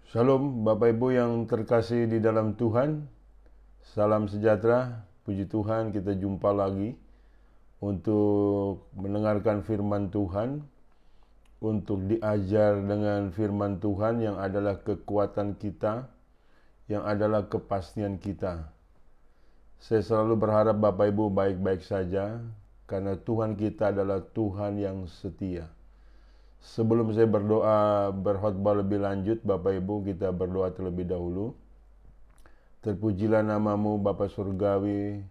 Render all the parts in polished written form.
Shalom Bapak Ibu yang terkasih di dalam Tuhan. Salam sejahtera, puji Tuhan kita jumpa lagi untuk mendengarkan firman Tuhan, untuk diajar dengan firman Tuhan yang adalah kekuatan kita, yang adalah kepastian kita. Saya selalu berharap Bapak Ibu baik-baik saja, karena Tuhan kita adalah Tuhan yang setia. Sebelum saya berdoa berkhotbah lebih lanjut, Bapak Ibu kita berdoa terlebih dahulu. Terpujilah namamu Bapa Surgawi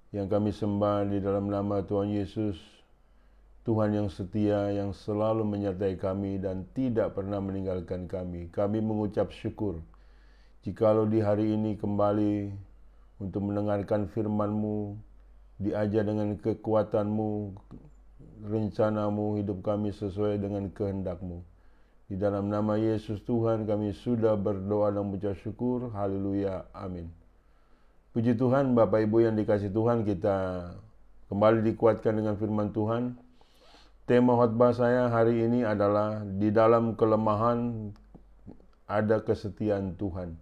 yang kami sembah di dalam nama Tuhan Yesus, Tuhan yang setia yang selalu menyertai kami dan tidak pernah meninggalkan kami. Kami mengucap syukur jikalau di hari ini kembali untuk mendengarkan firman-Mu, diajar dengan kekuatan-Mu, rencanamu hidup kami sesuai dengan kehendak-Mu. Di dalam nama Yesus Tuhan kami sudah berdoa dan mengucap syukur. Haleluya. Amin. Puji Tuhan Bapak Ibu yang dikasih Tuhan, kita kembali dikuatkan dengan firman Tuhan. Tema khotbah saya hari ini adalah di dalam kelemahan ada kesetiaan Tuhan.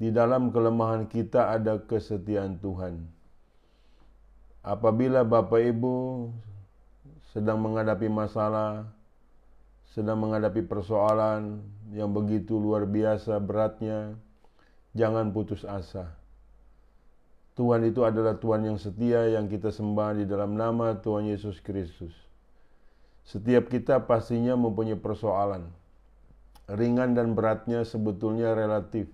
Di dalam kelemahan kita ada kesetiaan Tuhan. Apabila Bapak Ibu sedang menghadapi masalah, sedang menghadapi persoalan yang begitu luar biasa beratnya, jangan putus asa. Tuhan itu adalah Tuhan yang setia yang kita sembah di dalam nama Tuhan Yesus Kristus. Setiap kita pastinya mempunyai persoalan. Ringan dan beratnya sebetulnya relatif.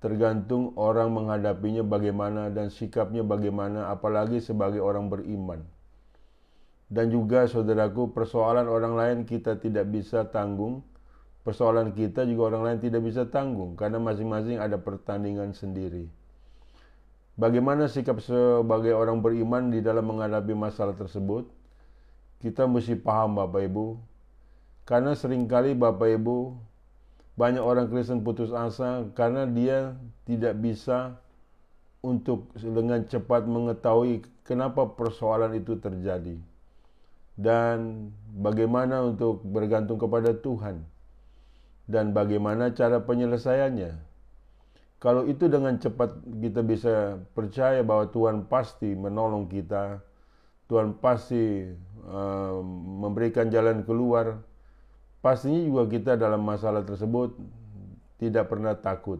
Tergantung orang menghadapinya bagaimana dan sikapnya bagaimana, apalagi sebagai orang beriman. Dan juga saudaraku, persoalan orang lain kita tidak bisa tanggung. Persoalan kita juga orang lain tidak bisa tanggung, karena masing-masing ada pertandingan sendiri. Bagaimana sikap sebagai orang beriman di dalam menghadapi masalah tersebut? Kita mesti paham Bapak Ibu. Karena seringkali Bapak Ibu, banyak orang Kristen putus asa karena dia tidak bisa untuk dengan cepat mengetahui kenapa persoalan itu terjadi. Dan bagaimana untuk bergantung kepada Tuhan, dan bagaimana cara penyelesaiannya. Kalau itu dengan cepat kita bisa percaya bahwa Tuhan pasti menolong kita, Tuhan pasti memberikan jalan keluar, pastinya juga kita dalam masalah tersebut tidak pernah takut,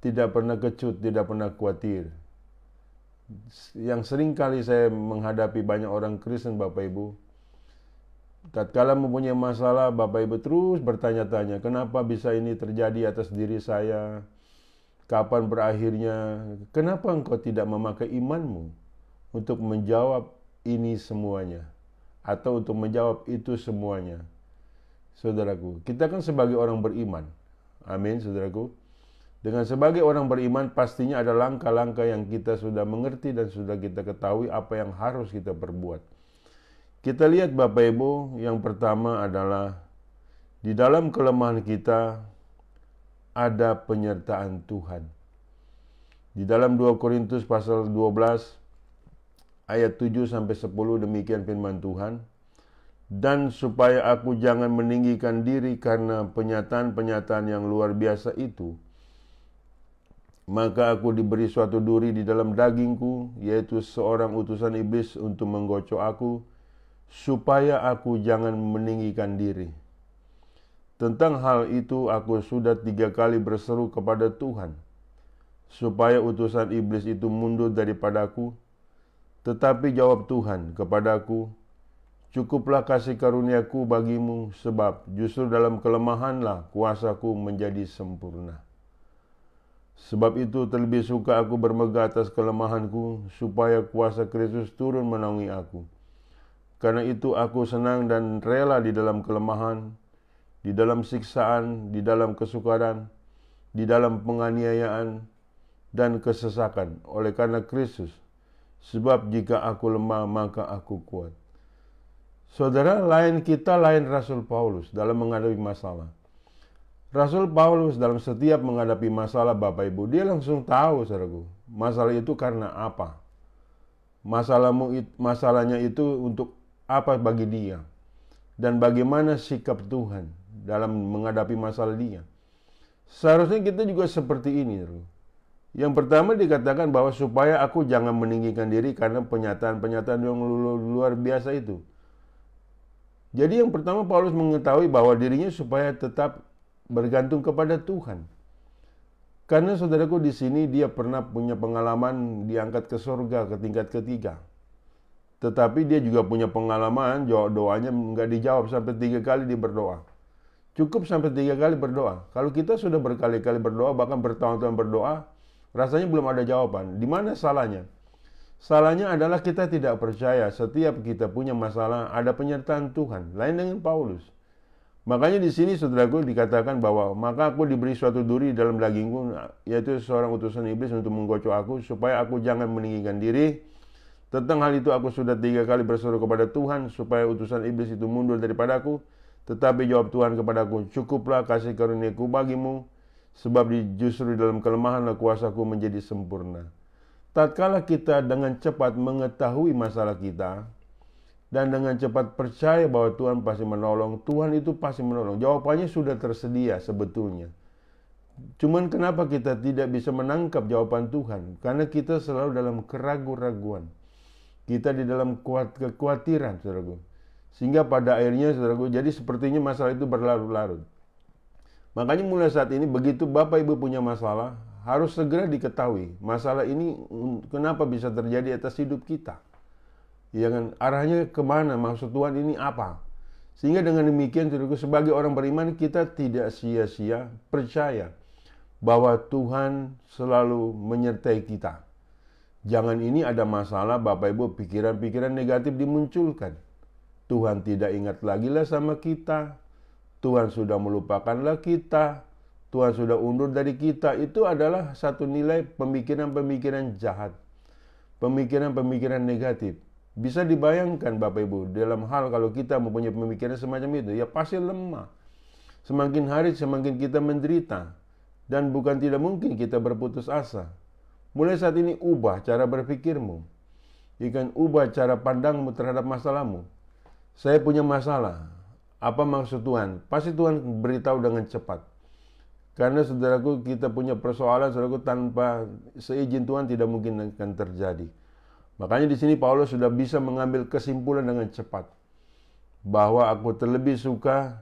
tidak pernah kecut, tidak pernah khawatir. Yang sering kali saya menghadapi banyak orang Kristen Bapak Ibu, tatkala mempunyai masalah Bapak Ibu terus bertanya-tanya, kenapa bisa ini terjadi atas diri saya? Kapan berakhirnya? Kenapa engkau tidak memakai imanmu untuk menjawab ini semuanya, atau untuk menjawab itu semuanya? Saudaraku, kita kan sebagai orang beriman. Amin, saudaraku. Dengan sebagai orang beriman pastinya ada langkah-langkah yang kita sudah mengerti dan sudah kita ketahui apa yang harus kita perbuat. Kita lihat Bapak Ibu, yang pertama adalah di dalam kelemahan kita ada penyertaan Tuhan. Di dalam 2 Korintus pasal 12 ayat 7 sampai 10 demikian firman Tuhan. Dan supaya aku jangan meninggikan diri karena penyataan-penyataan yang luar biasa itu, maka aku diberi suatu duri di dalam dagingku, yaitu seorang utusan iblis untuk menggocok aku, supaya aku jangan meninggikan diri. Tentang hal itu aku sudah 3 kali berseru kepada Tuhan, supaya utusan iblis itu mundur daripadaku. Tetapi jawab Tuhan kepadaku, cukuplah kasih karuniaku bagimu, sebab justru dalam kelemahanlah kuasaku menjadi sempurna. Sebab itu terlebih suka aku bermegah atas kelemahanku, supaya kuasa Kristus turun menaungi aku. Karena itu aku senang dan rela di dalam kelemahan, di dalam siksaan, di dalam kesukaran, di dalam penganiayaan, dan kesesakan oleh karena Kristus. Sebab jika aku lemah, maka aku kuat. Saudara, lain kita, lain Rasul Paulus dalam menghadapi masalah. Rasul Paulus dalam setiap menghadapi masalah Bapak Ibu, dia langsung tahu saudaraku, masalah itu karena apa. Masalahnya itu untuk apa bagi dia. Dan bagaimana sikap Tuhan dalam menghadapi masalah dia. Seharusnya kita juga seperti ini. Yang pertama dikatakan bahwa supaya aku jangan meninggikan diri karena penyataan-penyataan yang luar biasa itu. Jadi yang pertama Paulus mengetahui bahwa dirinya supaya tetap bergantung kepada Tuhan. Karena saudaraku di sini dia pernah punya pengalaman diangkat ke surga ke tingkat ketiga. Tetapi dia juga punya pengalaman doanya nggak dijawab sampai 3 kali dia berdoa. Cukup sampai 3 kali berdoa. Kalau kita sudah berkali-kali berdoa, bahkan bertahun-tahun berdoa, rasanya belum ada jawaban. Di mana salahnya? Salahnya adalah kita tidak percaya setiap kita punya masalah ada penyertaan Tuhan. Lain dengan Paulus. Makanya di sini saudaraku dikatakan bahwa maka aku diberi suatu duri dalam dagingku, yaitu seorang utusan iblis untuk menggocok aku supaya aku jangan meninggikan diri. Tentang hal itu aku sudah 3 kali berseru kepada Tuhan supaya utusan iblis itu mundur daripadaku. Tetapi jawab Tuhan kepadaku, cukuplah kasih karuniaku bagimu, sebab justru di dalam kelemahanlah kuasaku menjadi sempurna. Tatkala kita dengan cepat mengetahui masalah kita dan dengan cepat percaya bahwa Tuhan pasti menolong, Tuhan itu pasti menolong. Jawabannya sudah tersedia sebetulnya. Cuman kenapa kita tidak bisa menangkap jawaban Tuhan? Karena kita selalu dalam keraguan-raguan. Kita di dalam kekhawatiran, saudaraku. Sehingga pada akhirnya, saudaraku, jadi sepertinya masalah itu berlarut-larut. Makanya mulai saat ini begitu Bapak Ibu punya masalah, harus segera diketahui masalah ini kenapa bisa terjadi atas hidup kita. Ya kan, arahnya kemana, maksud Tuhan ini apa. Sehingga dengan demikian sebagai orang beriman kita tidak sia-sia percaya bahwa Tuhan selalu menyertai kita. Jangan ini ada masalah Bapak Ibu pikiran-pikiran negatif dimunculkan. Tuhan tidak ingat lagi lah sama kita. Tuhan sudah melupakanlah kita. Tuhan sudah undur dari kita. Itu adalah satu nilai pemikiran-pemikiran jahat. Pemikiran-pemikiran negatif. Bisa dibayangkan Bapak Ibu, dalam hal kalau kita mempunyai pemikiran semacam itu, ya pasti lemah. Semakin hari semakin kita menderita. Dan bukan tidak mungkin kita berputus asa. Mulai saat ini ubah cara berpikirmu. Ikan ubah cara pandangmu terhadap masalahmu. Saya punya masalah. Apa maksud Tuhan? Pasti Tuhan beritahu dengan cepat. Karena saudaraku kita punya persoalan, saudaraku tanpa seizin Tuhan tidak mungkin akan terjadi. Makanya di sini Paulus sudah bisa mengambil kesimpulan dengan cepat. Bahwa aku terlebih suka,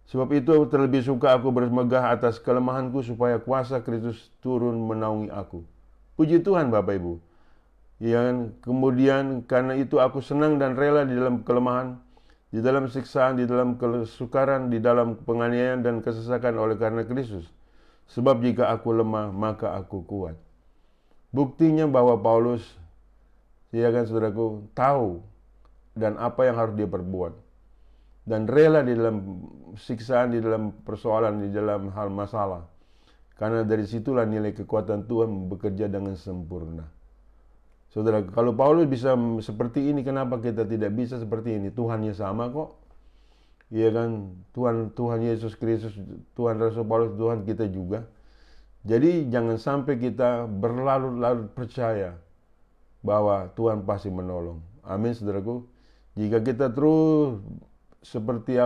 sebab itu aku terlebih suka aku bermegah atas kelemahanku supaya kuasa Kristus turun menaungi aku. Puji Tuhan Bapak Ibu. Yang kemudian karena itu aku senang dan rela di dalam kelemahan, di dalam siksaan, di dalam kesukaran, di dalam penganiayaan dan kesesakan oleh karena Kristus. Sebab jika aku lemah, maka aku kuat. Buktinya bahwa Paulus, ya kan saudaraku, tahu dan apa yang harus dia perbuat. Dan rela di dalam siksaan, di dalam persoalan, di dalam hal masalah. Karena dari situlah nilai kekuatan Tuhan bekerja dengan sempurna. Saudara, kalau Paulus bisa seperti ini, kenapa kita tidak bisa seperti ini? Tuhannya sama kok. Iya kan, Tuhan Yesus Kristus, Tuhan Rasul Paulus, Tuhan kita juga. Jadi jangan sampai kita berlarut-larut percaya bahwa Tuhan pasti menolong. Amin, saudaraku. Jika kita terus seperti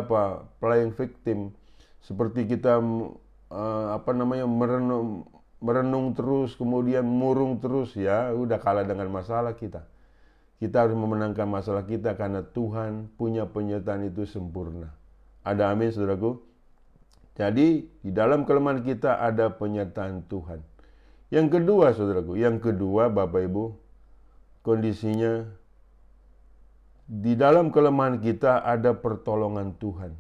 playing victim, seperti kita merenung terus, kemudian murung terus, ya udah kalah dengan masalah kita. Kita harus memenangkan masalah kita karena Tuhan punya penyertaan itu sempurna. Ada amin, saudaraku. Jadi di dalam kelemahan kita ada penyertaan Tuhan. Yang kedua, saudaraku, Bapak Ibu, kondisinya di dalam kelemahan kita ada pertolongan Tuhan.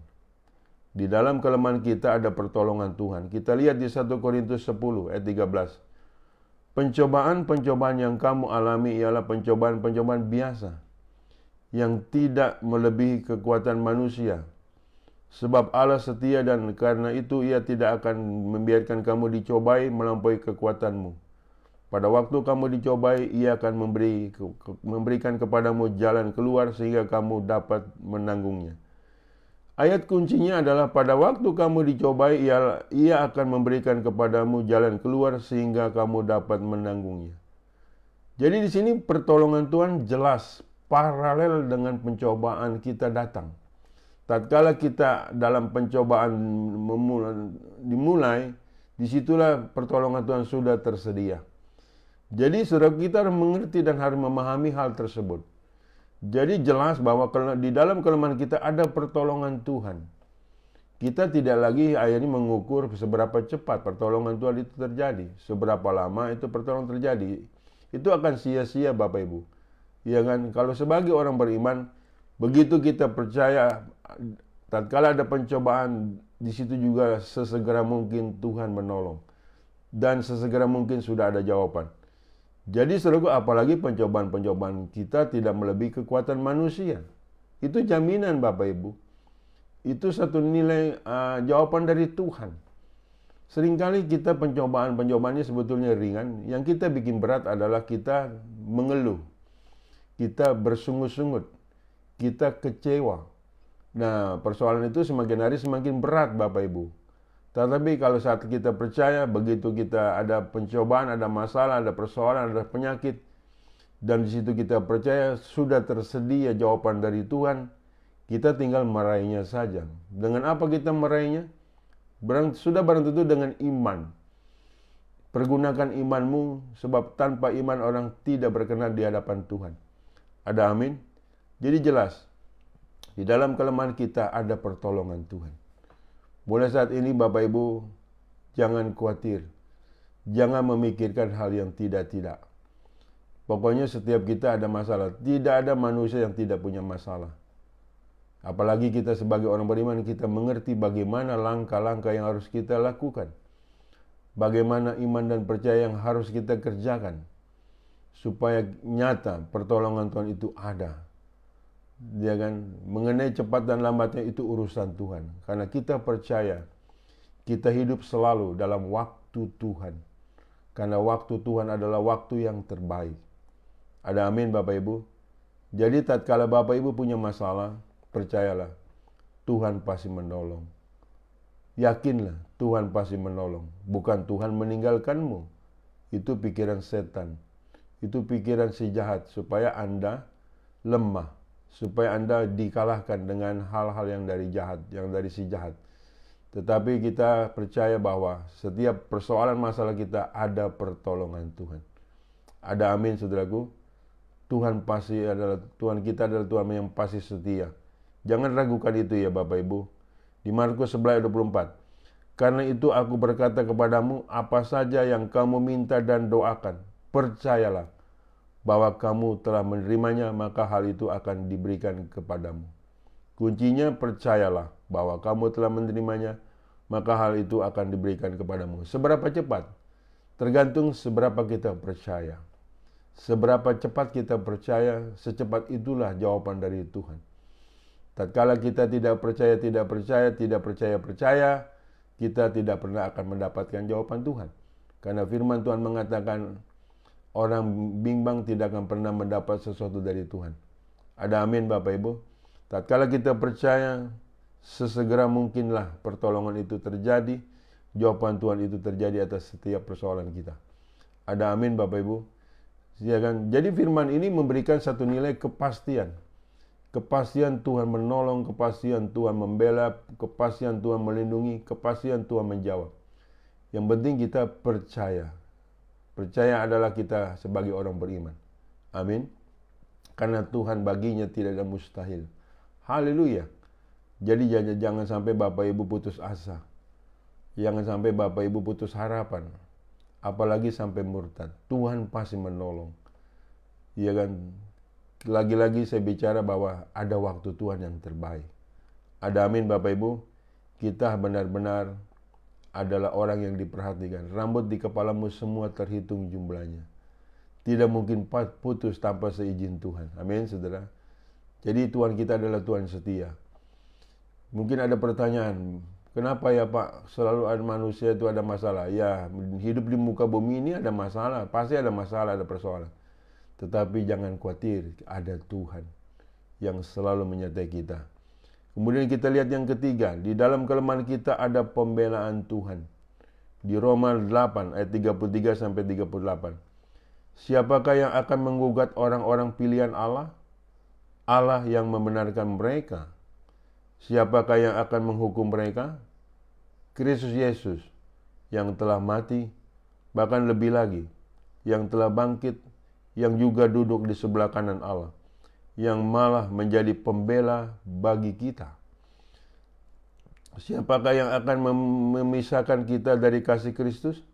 Di dalam kelemahan kita ada pertolongan Tuhan. Kita lihat di 1 Korintus 10 ayat 13. Pencobaan-pencobaan yang kamu alami ialah pencobaan-pencobaan biasa yang tidak melebihi kekuatan manusia. Sebab Allah setia dan karena itu Ia tidak akan membiarkan kamu dicobai melampaui kekuatanmu. Pada waktu kamu dicobai, Ia akan memberikan kepadamu jalan keluar sehingga kamu dapat menanggungnya. Ayat kuncinya adalah pada waktu kamu dicobai, Ia akan memberikan kepadamu jalan keluar sehingga kamu dapat menanggungnya. Jadi di sini pertolongan Tuhan jelas paralel dengan pencobaan kita datang. tatkala kita dalam pencobaan dimulai, disitulah pertolongan Tuhan sudah tersedia. Jadi saudara, kita harus mengerti dan harus memahami hal tersebut. Jadi jelas bahwa di dalam kelemahan kita ada pertolongan Tuhan. Kita tidak lagi akhirnya mengukur seberapa cepat pertolongan Tuhan itu terjadi, seberapa lama itu pertolongan terjadi. Itu akan sia-sia Bapak Ibu. Ya kan? Kalau sebagai orang beriman, begitu kita percaya, tatkala ada pencobaan, di situ juga sesegera mungkin Tuhan menolong. Dan sesegera mungkin sudah ada jawaban. Jadi saudaraku, apalagi pencobaan-pencobaan kita tidak melebihi kekuatan manusia. Itu jaminan Bapak Ibu. Itu satu nilai jawaban dari Tuhan. Seringkali kita pencobaan-pencobaannya sebetulnya ringan. Yang kita bikin berat adalah kita mengeluh. Kita bersungut-sungut. Kita kecewa. Nah, persoalan itu semakin hari semakin berat Bapak Ibu. Tetapi kalau saat kita percaya, begitu kita ada pencobaan, ada masalah, ada persoalan, ada penyakit, dan di situ kita percaya sudah tersedia jawaban dari Tuhan, kita tinggal meraihnya saja. Dengan apa kita meraihnya? Sudah barang tentu dengan iman. Pergunakan imanmu, sebab tanpa iman orang tidak berkenan di hadapan Tuhan. Ada amin? Jadi jelas, di dalam kelemahan kita ada pertolongan Tuhan. Mulai saat ini Bapak Ibu, jangan khawatir. Jangan memikirkan hal yang tidak-tidak. Pokoknya setiap kita ada masalah. Tidak ada manusia yang tidak punya masalah. Apalagi kita sebagai orang beriman, kita mengerti bagaimana langkah-langkah yang harus kita lakukan. Bagaimana iman dan percaya yang harus kita kerjakan. Supaya nyata pertolongan Tuhan itu ada. Ya kan? Mengenai cepat dan lambatnya itu urusan Tuhan. Karena kita percaya kita hidup selalu dalam waktu Tuhan. Karena waktu Tuhan adalah waktu yang terbaik. Ada amin Bapak Ibu? Jadi tatkala Bapak Ibu punya masalah, percayalah Tuhan pasti menolong. Yakinlah Tuhan pasti menolong. Bukan Tuhan meninggalkanmu. Itu pikiran setan. Itu pikiran si jahat supaya Anda lemah. Supaya Anda dikalahkan dengan hal-hal yang dari jahat, yang dari si jahat. Tetapi kita percaya bahwa setiap persoalan masalah kita ada pertolongan Tuhan. Ada amin saudaraku. Tuhan kita adalah Tuhan yang pasti setia. Jangan ragukan itu ya Bapak Ibu. Di Markus 11 ayat 24. Karena itu aku berkata kepadamu, apa saja yang kamu minta dan doakan, percayalah bahwa kamu telah menerimanya, maka hal itu akan diberikan kepadamu. Kuncinya percayalah bahwa kamu telah menerimanya, maka hal itu akan diberikan kepadamu. Seberapa cepat? Tergantung seberapa kita percaya. Seberapa cepat kita percaya, secepat itulah jawaban dari Tuhan. Tatkala kita tidak percaya, kita tidak pernah akan mendapatkan jawaban Tuhan. Karena firman Tuhan mengatakan, orang bimbang tidak akan pernah mendapat sesuatu dari Tuhan. Ada amin Bapak Ibu? Tatkala kita percaya, sesegera mungkinlah pertolongan itu terjadi, jawaban Tuhan itu terjadi atas setiap persoalan kita. Ada amin Bapak Ibu? Ya kan? Jadi firman ini memberikan satu nilai kepastian. Kepastian Tuhan menolong, kepastian Tuhan membela, kepastian Tuhan melindungi, kepastian Tuhan menjawab. Yang penting kita percaya. Percaya adalah kita sebagai orang beriman. Amin. Karena Tuhan baginya tidak ada mustahil. Haleluya. Jadi jangan sampai Bapak Ibu putus asa. Jangan sampai Bapak Ibu putus harapan. Apalagi sampai murtad. Tuhan pasti menolong. Iya kan? Lagi-lagi saya bicara bahwa ada waktu Tuhan yang terbaik. Ada amin Bapak Ibu. Kita benar-benar adalah orang yang diperhatikan. Rambut di kepalamu semua terhitung jumlahnya. Tidak mungkin putus tanpa seizin Tuhan. Amin, saudara. Jadi Tuhan kita adalah Tuhan setia. Mungkin ada pertanyaan, kenapa ya Pak selalu ada manusia itu ada masalah? Ya, hidup di muka bumi ini ada masalah. Pasti ada masalah, ada persoalan. Tetapi jangan khawatir, ada Tuhan yang selalu menyertai kita. Kemudian kita lihat yang ketiga, di dalam kelemahan kita ada pembelaan Tuhan. Di Roma 8 ayat 33 sampai 38. Siapakah yang akan menggugat orang-orang pilihan Allah? Allah yang membenarkan mereka. Siapakah yang akan menghukum mereka? Kristus Yesus yang telah mati, bahkan lebih lagi, yang telah bangkit, yang juga duduk di sebelah kanan Allah, yang malah menjadi pembela bagi kita. Siapakah yang akan memisahkan kita dari kasih Kristus?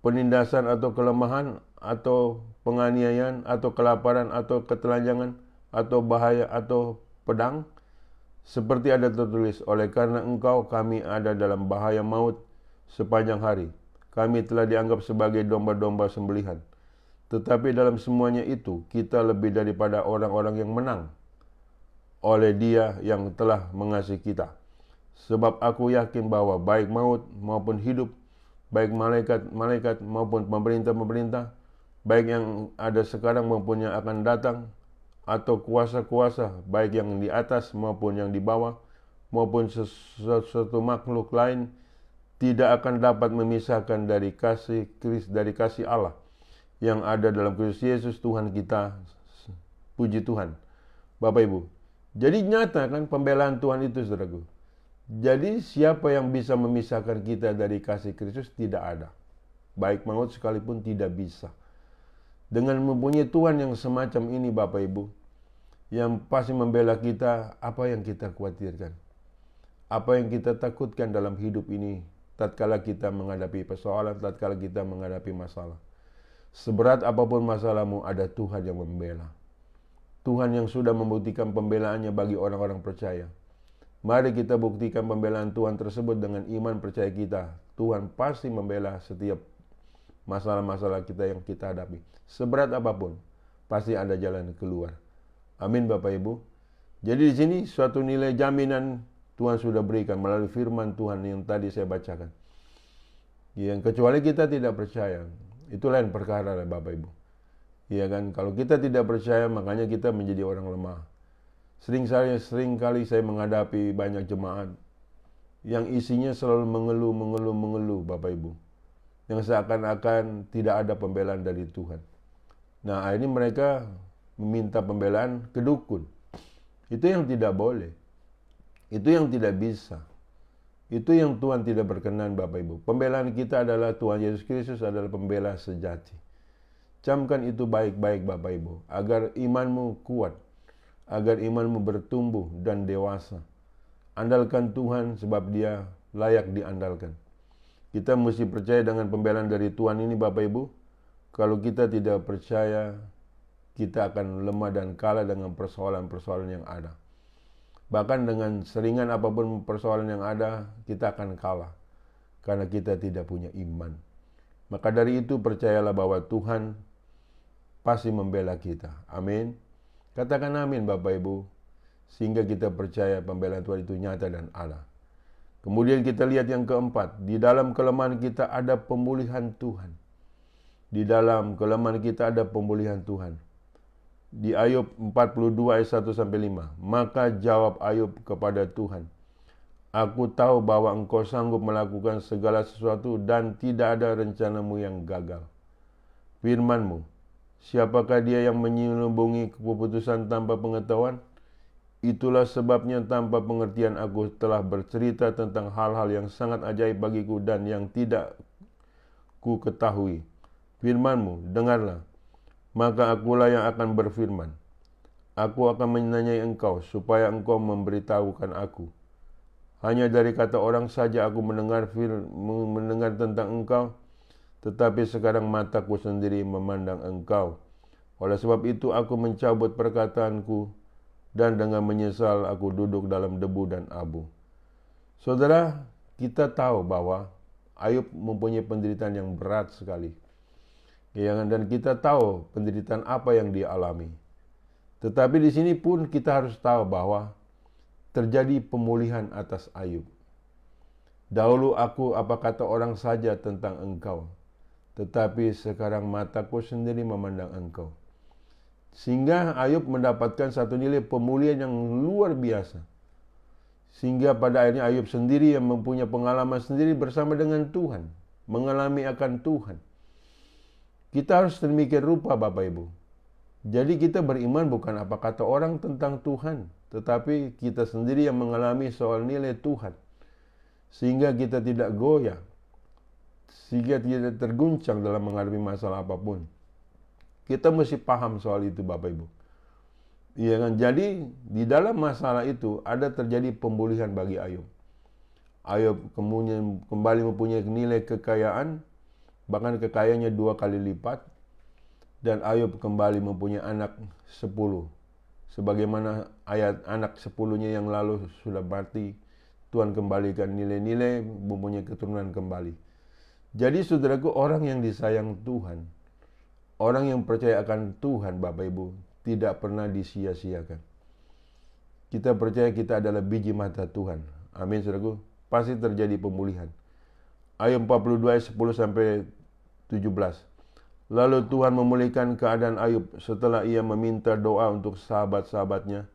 Penindasan atau kelemahan, atau penganiayaan, atau kelaparan, atau ketelanjangan, atau bahaya, atau pedang? Seperti ada tertulis, oleh karena engkau kami ada dalam bahaya maut sepanjang hari. Kami telah dianggap sebagai domba-domba sembelihan. Tetapi dalam semuanya itu, kita lebih daripada orang-orang yang menang oleh Dia yang telah mengasihi kita. Sebab aku yakin bahwa baik maut maupun hidup, baik malaikat-malaikat maupun pemerintah-pemerintah, baik yang ada sekarang maupun yang akan datang, atau kuasa-kuasa, baik yang di atas maupun yang di bawah, maupun sesuatu makhluk lain, tidak akan dapat memisahkan dari kasih Allah yang ada dalam Kristus Yesus Tuhan kita. Puji Tuhan. Bapak Ibu, jadi nyata kan pembelaan Tuhan itu, saudaraku. Jadi siapa yang bisa memisahkan kita dari kasih Kristus? Tidak ada. Baik maut sekalipun tidak bisa. Dengan mempunyai Tuhan yang semacam ini, Bapak Ibu, yang pasti membela kita, apa yang kita khawatirkan? Apa yang kita takutkan dalam hidup ini tatkala kita menghadapi persoalan, tatkala kita menghadapi masalah? Seberat apapun masalahmu, ada Tuhan yang membela. Tuhan yang sudah membuktikan pembelaannya bagi orang-orang percaya. Mari kita buktikan pembelaan Tuhan tersebut dengan iman percaya kita. Tuhan pasti membela setiap masalah-masalah kita yang kita hadapi. Seberat apapun, pasti ada jalan keluar. Amin Bapak Ibu. Jadi di sini suatu nilai jaminan Tuhan sudah berikan melalui firman Tuhan yang tadi saya bacakan. Yang kecuali kita tidak percaya, itu lain perkara Bapak Ibu. Iya kan, kalau kita tidak percaya makanya kita menjadi orang lemah. Sering kali saya menghadapi banyak jemaat yang isinya selalu mengeluh Bapak Ibu. Yang seakan-akan tidak ada pembelaan dari Tuhan. Nah, akhirnya mereka meminta pembelaan ke dukun. Itu yang tidak boleh. Itu yang tidak bisa. Itu yang Tuhan tidak berkenan Bapak Ibu. Pembelaan kita adalah Tuhan Yesus Kristus adalah pembela sejati. Camkan itu baik-baik Bapak Ibu, agar imanmu kuat, agar imanmu bertumbuh dan dewasa. Andalkan Tuhan sebab Dia layak diandalkan. Kita mesti percaya dengan pembelaan dari Tuhan ini Bapak Ibu. Kalau kita tidak percaya, kita akan lemah dan kalah dengan persoalan-persoalan yang ada. Bahkan dengan seringan apapun persoalan yang ada, kita akan kalah. Karena kita tidak punya iman. Maka dari itu percayalah bahwa Tuhan pasti membela kita. Amin. Katakan amin Bapak Ibu. Sehingga kita percaya pembelaan Tuhan itu nyata dan ada. Kemudian kita lihat yang keempat. Di dalam kelemahan kita ada pemulihan Tuhan. Di dalam kelemahan kita ada pemulihan Tuhan. Di Ayub 42 ayat 1-5. Maka jawab Ayub kepada Tuhan. Aku tahu bahwa engkau sanggup melakukan segala sesuatu dan tidak ada rencanamu yang gagal. Firman-Mu, siapakah dia yang menyelubungi keputusan tanpa pengetahuan? Itulah sebabnya tanpa pengertian aku telah bercerita tentang hal-hal yang sangat ajaib bagiku dan yang tidak ku ketahui. Firman-Mu, dengarlah. Maka akulah yang akan berfirman. Aku akan menanyai engkau supaya engkau memberitahukan aku. Hanya dari kata orang saja aku mendengar tentang engkau, tetapi sekarang mataku sendiri memandang engkau. Oleh sebab itu aku mencabut perkataanku, dan dengan menyesal aku duduk dalam debu dan abu. Saudara, kita tahu bahwa Ayub mempunyai penderitaan yang berat sekali. Dan kita tahu penderitaan apa yang dia alami. Tetapi di sini pun kita harus tahu bahwa terjadi pemulihan atas Ayub. Dahulu aku apa kata orang saja tentang engkau, tetapi sekarang mataku sendiri memandang engkau. Sehingga Ayub mendapatkan satu nilai pemulihan yang luar biasa. Sehingga pada akhirnya Ayub sendiri yang mempunyai pengalaman sendiri bersama dengan Tuhan. Mengalami akan Tuhan. Kita harus demikian rupa Bapak Ibu. Jadi kita beriman bukan apa kata orang tentang Tuhan. tetapi kita sendiri yang mengalami soal nilai Tuhan. Sehingga kita tidak goyah, sehingga tidak terguncang dalam menghadapi masalah apapun. Kita mesti paham soal itu Bapak Ibu. Iya kan? Jadi di dalam masalah itu ada terjadi pemulihan bagi Ayub. Ayub kemudian kembali mempunyai nilai kekayaan, bahkan kekayaannya 2 kali lipat. Dan Ayub kembali mempunyai anak 10. Sebagaimana ayat anak 10-nya yang lalu sudah mati, Tuhan kembalikan nilai-nilai, mempunyai keturunan kembali. Jadi saudaraku, orang yang disayang Tuhan, orang yang percaya akan Tuhan Bapak Ibu, tidak pernah disia-siakan. Kita percaya kita adalah biji mata Tuhan. Amin saudaraku. Pasti terjadi pemulihan. Ayat 42 ayat 10 sampai 17. Lalu Tuhan memulihkan keadaan Ayub setelah ia meminta doa untuk sahabat-sahabatnya.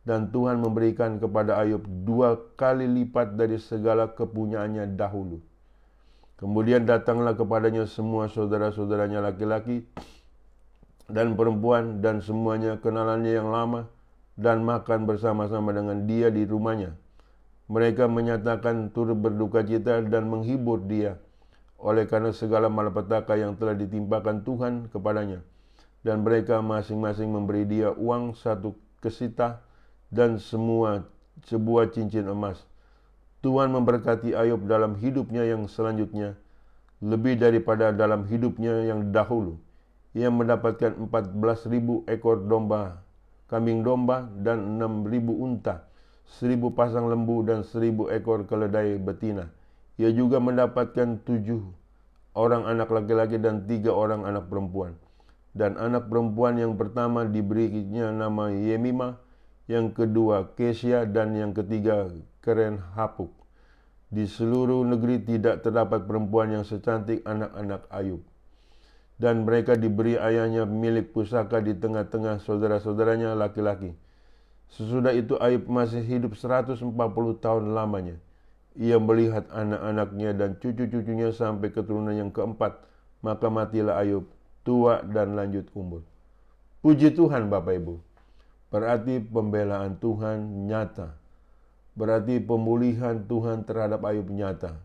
Dan Tuhan memberikan kepada Ayub 2 kali lipat dari segala kepunyaannya dahulu. Kemudian datanglah kepadanya semua saudara-saudaranya laki-laki dan perempuan dan semuanya kenalannya yang lama dan makan bersama-sama dengan dia di rumahnya. Mereka menyatakan turut berduka cita dan menghibur dia oleh karena segala malapetaka yang telah ditimpakan Tuhan kepadanya. Dan mereka masing-masing memberi dia uang 1 kesita dan sebuah cincin emas. Tuhan memberkati Ayub dalam hidupnya yang selanjutnya lebih daripada dalam hidupnya yang dahulu. Ia mendapatkan 14.000 ekor domba, kambing domba, dan 6.000 unta, 1.000 pasang lembu, dan 1.000 ekor keledai betina. Ia juga mendapatkan 7 orang anak laki-laki dan 3 orang anak perempuan. Dan anak perempuan yang pertama diberinya nama Yemima, yang kedua Kesia, dan yang ketiga Keren Hapuk. Di seluruh negeri tidak terdapat perempuan yang secantik anak-anak Ayub. Dan mereka diberi ayahnya milik pusaka di tengah-tengah saudara-saudaranya laki-laki. Sesudah itu Ayub masih hidup 140 tahun lamanya. Ia melihat anak-anaknya dan cucu-cucunya sampai keturunan yang keempat. Maka matilah Ayub, tua dan lanjut umur. Puji Tuhan Bapak Ibu. Berarti pembelaan Tuhan nyata. Berarti pemulihan Tuhan terhadap Ayub nyata.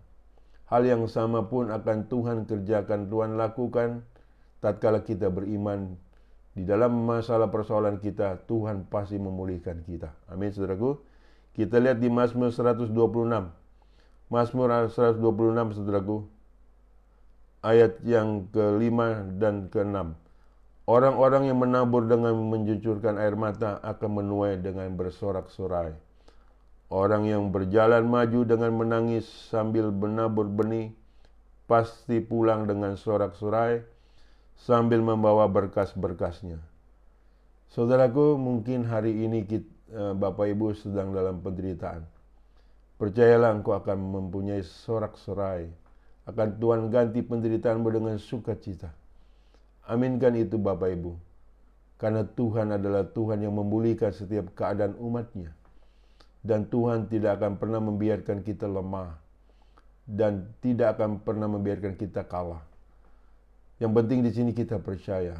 Hal yang sama pun akan Tuhan kerjakan, Tuhan lakukan tatkala kita beriman. Di dalam masalah persoalan kita, Tuhan pasti memulihkan kita. Amin saudaraku. Kita lihat di Mazmur 126. Mazmur 126 saudaraku. Ayat yang ke-5 dan ke-6. Orang-orang yang menabur dengan mencucurkan air mata akan menuai dengan bersorak-sorai. Orang yang berjalan maju dengan menangis sambil menabur benih pasti pulang dengan sorak-sorai sambil membawa berkas-berkasnya. Saudaraku, mungkin hari ini Bapak Ibu sedang dalam penderitaan. Percayalah engkau akan mempunyai sorak-sorai. Akan Tuhan ganti penderitaanmu dengan sukacita. Aminkan itu Bapak Ibu. Karena Tuhan adalah Tuhan yang memulihkan setiap keadaan umatnya. Dan Tuhan tidak akan pernah membiarkan kita lemah. Dan tidak akan pernah membiarkan kita kalah. Yang penting di sini kita percaya.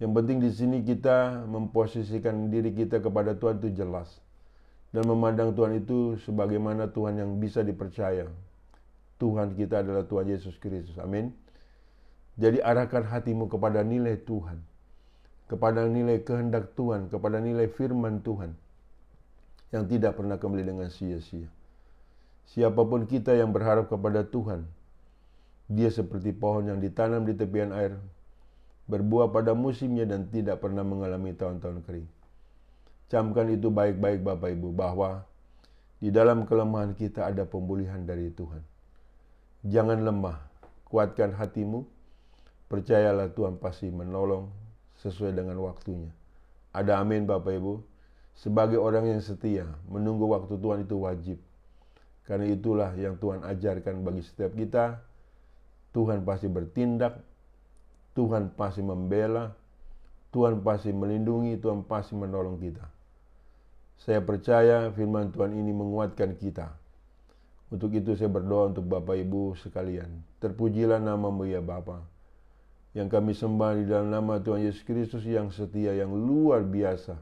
Yang penting di sini kita memposisikan diri kita kepada Tuhan itu jelas. Dan memandang Tuhan itu sebagaimana Tuhan yang bisa dipercaya. Tuhan kita adalah Tuhan Yesus Kristus. Amin. Jadi arahkan hatimu kepada nilai Tuhan. Kepada nilai kehendak Tuhan. Kepada nilai firman Tuhan. Yang tidak pernah kembali dengan sia-sia. Siapapun kita yang berharap kepada Tuhan, dia seperti pohon yang ditanam di tepian air, berbuah pada musimnya dan tidak pernah mengalami tahun-tahun kering. Camkan itu baik-baik Bapak Ibu, bahwa di dalam kelemahan kita ada pemulihan dari Tuhan. Jangan lemah, kuatkan hatimu, percayalah Tuhan pasti menolong sesuai dengan waktunya. Ada amin Bapak Ibu. Sebagai orang yang setia, menunggu waktu Tuhan itu wajib. Karena itulah yang Tuhan ajarkan bagi setiap kita. Tuhan pasti bertindak, Tuhan pasti membela, Tuhan pasti melindungi, Tuhan pasti menolong kita. Saya percaya firman Tuhan ini menguatkan kita. Untuk itu saya berdoa untuk Bapak Ibu sekalian. Terpujilah nama-Mu ya Bapa. Yang kami sembah di dalam nama Tuhan Yesus Kristus yang setia, yang luar biasa.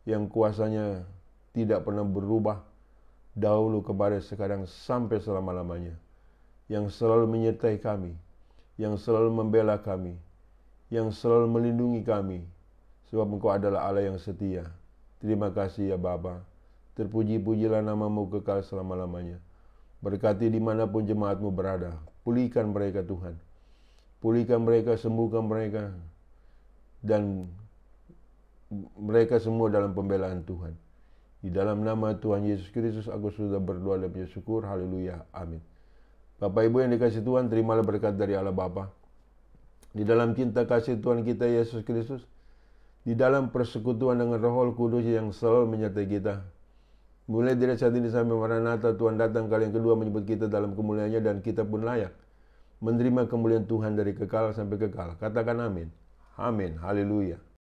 yang kuasanya tidak pernah berubah, dahulu, kepada sekarang, sampai selama-lamanya, yang selalu menyertai kami, yang selalu membela kami, yang selalu melindungi kami, sebab Engkau adalah Allah yang setia. Terima kasih ya Bapa. Terpuji-pujilah nama-Mu kekal selama-lamanya. Berkati dimanapun jemaat-Mu berada. Pulihkan mereka Tuhan. Pulihkan mereka, sembuhkan mereka, dan mereka semua dalam pembelaan Tuhan. Di dalam nama Tuhan Yesus Kristus aku sudah berdoa dan bersyukur. Haleluya. Amin. Bapak Ibu yang dikasihi Tuhan, terimalah berkat dari Allah Bapa. Di dalam cinta kasih Tuhan kita Yesus Kristus, di dalam persekutuan dengan Roh Kudus yang selalu menyertai kita, mulai dari saat ini sampai Maranatha, Tuhan datang kali yang kedua menyebut kita dalam kemuliaannya, dan kita pun layak menerima kemuliaan Tuhan dari kekal sampai kekal. Katakan amin. Amin. Haleluya.